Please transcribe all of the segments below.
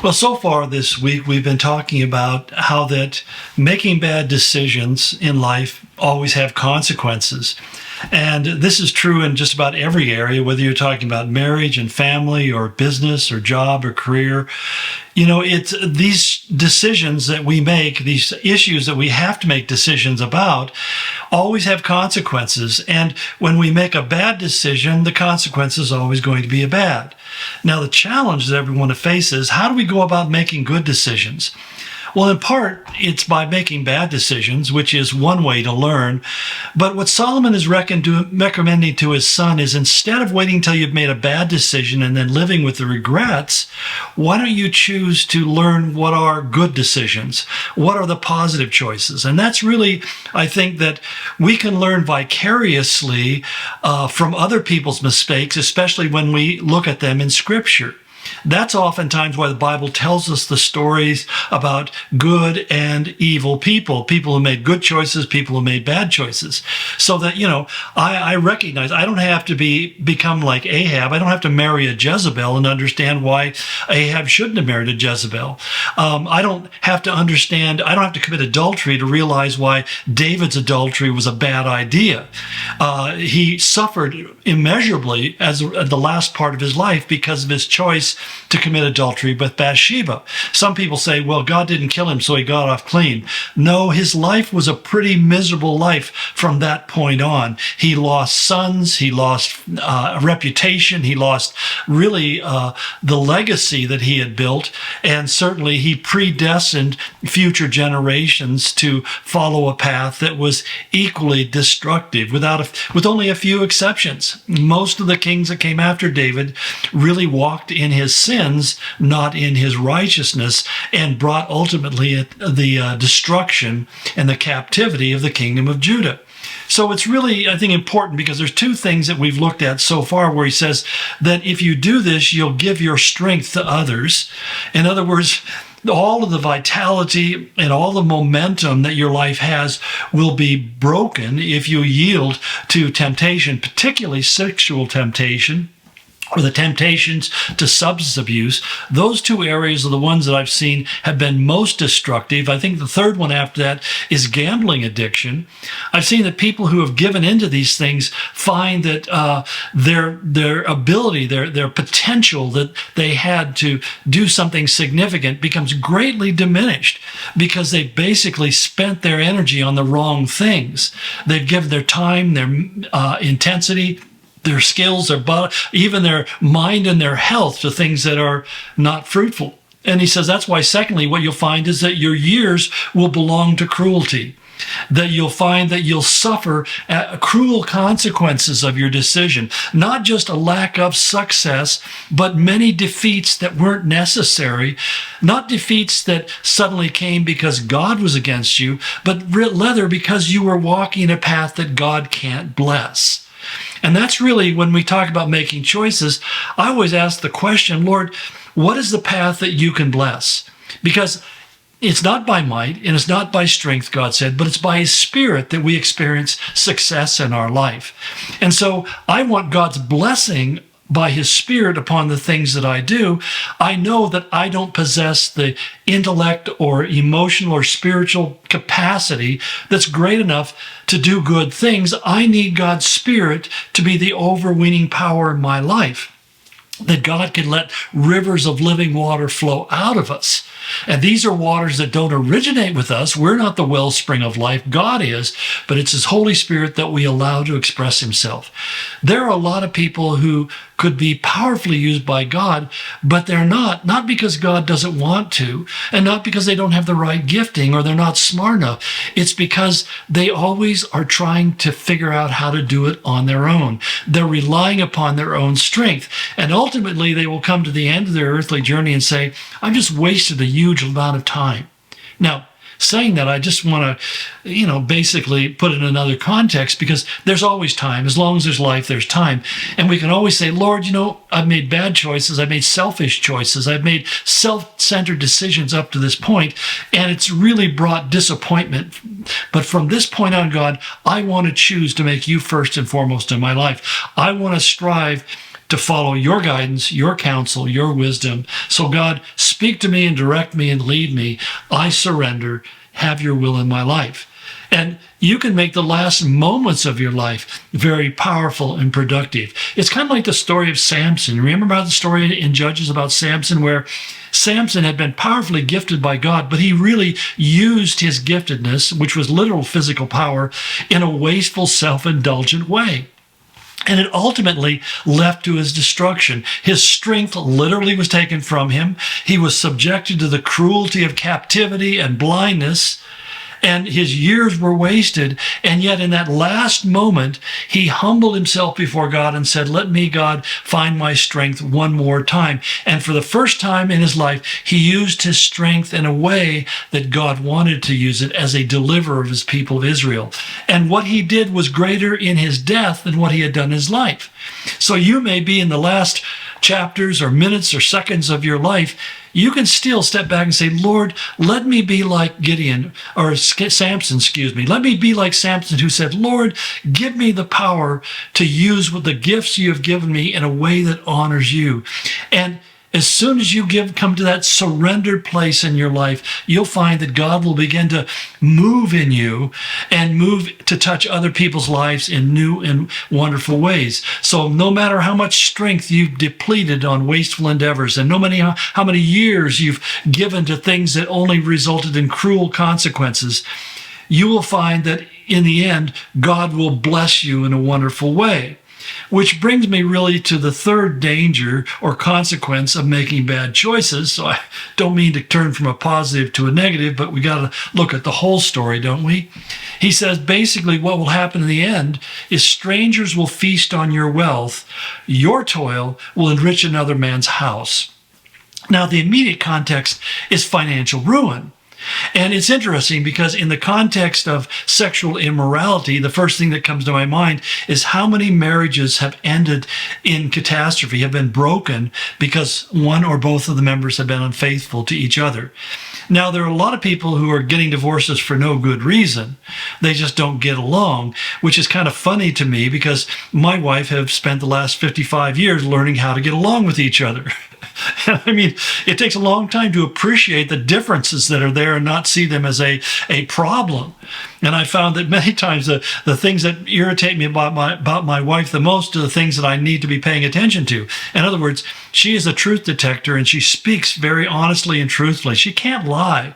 Well, so far this week, we've been talking about how that making bad decisions in life always have consequences. And this is true in just about every area, whether you're talking about marriage and family or business or job or career. It's these decisions that we make, these issues that we have to make decisions about, always have consequences. And when we make a bad decision, the consequence is always going to be a bad. Now, the challenge that everyone faces, how do we go about making good decisions? Well, in part, it's by making bad decisions, which is one way to learn. But what Solomon is recommending to his son is, instead of waiting until you've made a bad decision and then living with the regrets, why don't you choose to learn what are good decisions? What are the positive choices? And that's really, I think, that we can learn vicariously from other people's mistakes, especially when we look at them in Scripture. That's oftentimes why the Bible tells us the stories about good and evil people who made good choices, people who made bad choices. So that, I recognize I don't have to become like Ahab. I don't have to marry a Jezebel and understand why Ahab shouldn't have married a Jezebel. I don't have to commit adultery to realize why David's adultery was a bad idea. He suffered immeasurably as the last part of his life because of his choice to commit adultery with Bathsheba. Some people say, well, God didn't kill him, so he got off clean. No, his life was a pretty miserable life from that point on. He lost sons, he lost reputation, he lost really the legacy that he had built, and certainly he predestined future generations to follow a path that was equally destructive, with only a few exceptions. Most of the kings that came after David really walked in his sins, not in his righteousness, and brought ultimately the destruction and the captivity of the kingdom of Judah. So it's really, I think, important, because there's two things that we've looked at so far where he says that if you do this, you'll give your strength to others. In other words, all of the vitality and all the momentum that your life has will be broken if you yield to temptation, particularly sexual temptation, or the temptations to substance abuse. Those two areas are the ones that I've seen have been most destructive. I think the third one after that is gambling addiction. I've seen that people who have given into these things find that their ability, their potential that they had to do something significant becomes greatly diminished because they basically spent their energy on the wrong things. They've given their time, their intensity, their skills, even their mind and their health to things that are not fruitful. And he says that's why, secondly, what you'll find is that your years will belong to cruelty, that you'll find that you'll suffer cruel consequences of your decision, not just a lack of success, but many defeats that weren't necessary, not defeats that suddenly came because God was against you, but rather because you were walking a path that God can't bless. And that's really, when we talk about making choices, I always ask the question, Lord, what is the path that you can bless? Because it's not by might and it's not by strength, God said, but it's by his Spirit that we experience success in our life. And so I want God's blessing by his Spirit upon the things that I do. I know that I don't possess the intellect or emotional or spiritual capacity that's great enough to do good things. I need God's Spirit to be the overweening power in my life, that God can let rivers of living water flow out of us. And these are waters that don't originate with us. We're not the wellspring of life. God is, but it's his Holy Spirit that we allow to express himself. There are a lot of people who could be powerfully used by God, but they're not because God doesn't want to, and not because they don't have the right gifting or they're not smart enough. It's because they always are trying to figure out how to do it on their own. They're relying upon their own strength. And ultimately, they will come to the end of their earthly journey and say, I've just wasted a huge amount of time. Now, saying that, I just want to, basically put it in another context, because there's always time. As long as there's life, there's time. And we can always say, Lord, I've made bad choices. I've made selfish choices. I've made self-centered decisions up to this point, and it's really brought disappointment. But from this point on, God, I want to choose to make you first and foremost in my life. I want to strive to follow your guidance, your counsel, your wisdom. So God, speak to me and direct me and lead me. I surrender. Have your will in my life. And you can make the last moments of your life very powerful and productive. It's kind of like the story of Samson. Remember about the story in Judges about Samson, where Samson had been powerfully gifted by God, but he really used his giftedness, which was literal physical power, in a wasteful, self-indulgent way. And it ultimately led to his destruction. His strength literally was taken from him. He was subjected to the cruelty of captivity and blindness, and his years were wasted. And yet in that last moment, he humbled himself before God and said, let me, God, find my strength one more time. And for the first time in his life, he used his strength in a way that God wanted to use it as a deliverer of his people of Israel. And what he did was greater in his death than what he had done in his life. So you may be in the last chapters or minutes or seconds of your life. You can still step back and say, Lord, let me be like Gideon, or Samson, excuse me. Let me be like Samson, who said, Lord, give me the power to use the gifts you have given me in a way that honors you. And as soon as you come to that surrendered place in your life, you'll find that God will begin to move in you and move to touch other people's lives in new and wonderful ways. So no matter how much strength you've depleted on wasteful endeavors, and no matter how many years you've given to things that only resulted in cruel consequences, you will find that in the end, God will bless you in a wonderful way. Which brings me really to the third danger or consequence of making bad choices. So I don't mean to turn from a positive to a negative, but we got to look at the whole story, don't we? He says basically what will happen in the end is strangers will feast on your wealth. Your toil will enrich another man's house. Now, the immediate context is financial ruin. And it's interesting because in the context of sexual immorality, the first thing that comes to my mind is how many marriages have ended in catastrophe, have been broken because one or both of the members have been unfaithful to each other. Now, there are a lot of people who are getting divorces for no good reason. They just don't get along, which is kind of funny to me because my wife have spent the last 55 years learning how to get along with each other. I mean, it takes a long time to appreciate the differences that are there and not see them as a problem. And I found that many times the things that irritate me about my wife the most are the things that I need to be paying attention to. In other words, she is a truth detector and she speaks very honestly and truthfully. She can't lie.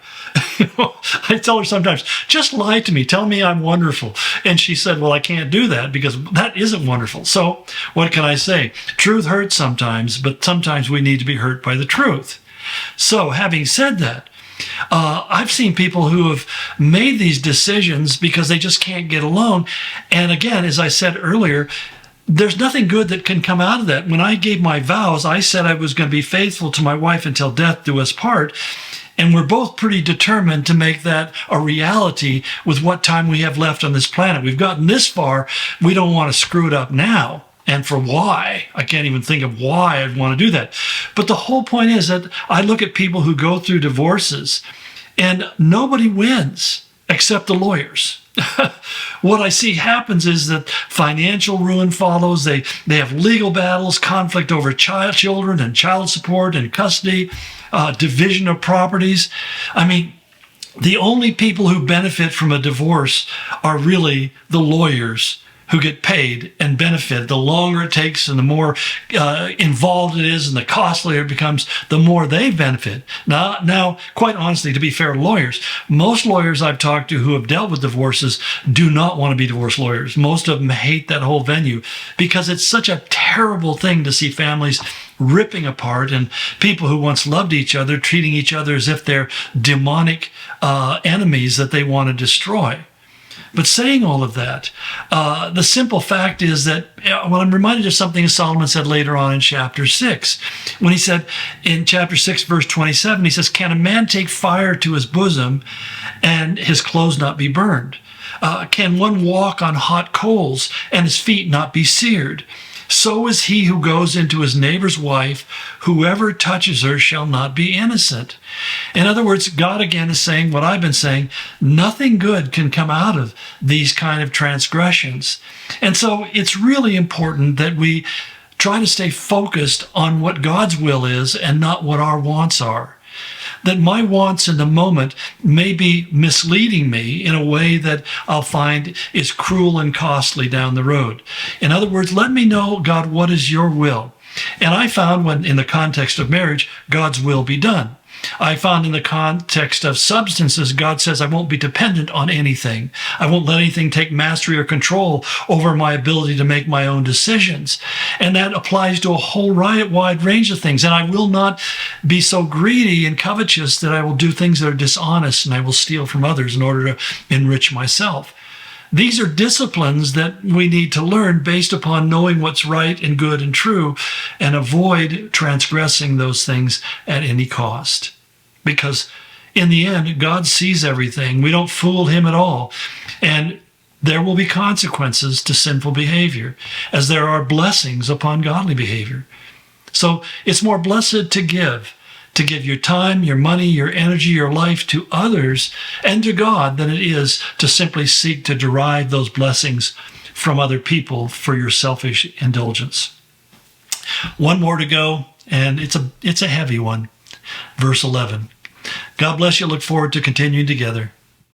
I tell her sometimes, just lie to me. Tell me I'm wonderful. And she said, well, I can't do that because that isn't wonderful. So what can I say? Truth hurts sometimes, but sometimes we need to be hurt by the truth. So having said that, I've seen people who have made these decisions because they just can't get along. And again, as I said earlier, there's nothing good that can come out of that. When I gave my vows, I said I was going to be faithful to my wife until death do us part. And we're both pretty determined to make that a reality with what time we have left on this planet. We've gotten this far. We don't want to screw it up now. And for why? I can't even think of why I'd want to do that. But the whole point is that I look at people who go through divorces and nobody wins except the lawyers. What I see happens is that financial ruin follows. They have legal battles, conflict over children and child support and custody, division of properties. I mean, the only people who benefit from a divorce are really the lawyers who get paid and benefit. The longer it takes and the more involved it is and the costlier it becomes, the more they benefit. Now, quite honestly, to be fair to lawyers, most lawyers I've talked to who have dealt with divorces do not want to be divorce lawyers. Most of them hate that whole venue because it's such a terrible thing to see families ripping apart and people who once loved each other treating each other as if they're demonic enemies that they want to destroy. But saying all of that, the simple fact is that, well, I'm reminded of something Solomon said later on in chapter 6. When he said in chapter 6, verse 27, he says, can a man take fire to his bosom and his clothes not be burned? Can one walk on hot coals and his feet not be seared? So is he who goes into his neighbor's wife. Whoever touches her shall not be innocent. In other words, God again is saying what I've been saying. Nothing good can come out of these kind of transgressions. And so it's really important that we try to stay focused on what God's will is and not what our wants are. That my wants in the moment may be misleading me in a way that I'll find is cruel and costly down the road. In other words, let me know, God, what is your will? And I found when in the context of marriage, God's will be done. I found in the context of substances, God says, I won't be dependent on anything. I won't let anything take mastery or control over my ability to make my own decisions. And that applies to a whole wide range of things. And I will not be so greedy and covetous that I will do things that are dishonest and I will steal from others in order to enrich myself. These are disciplines that we need to learn based upon knowing what's right and good and true and avoid transgressing those things at any cost. Because in the end, God sees everything. We don't fool him at all. And there will be consequences to sinful behavior, as there are blessings upon godly behavior. So it's more blessed to give your time, your money, your energy, your life to others and to God than it is to simply seek to derive those blessings from other people for your selfish indulgence. One more to go, and it's a heavy one. Verse 11. God bless you. Look forward to continuing together.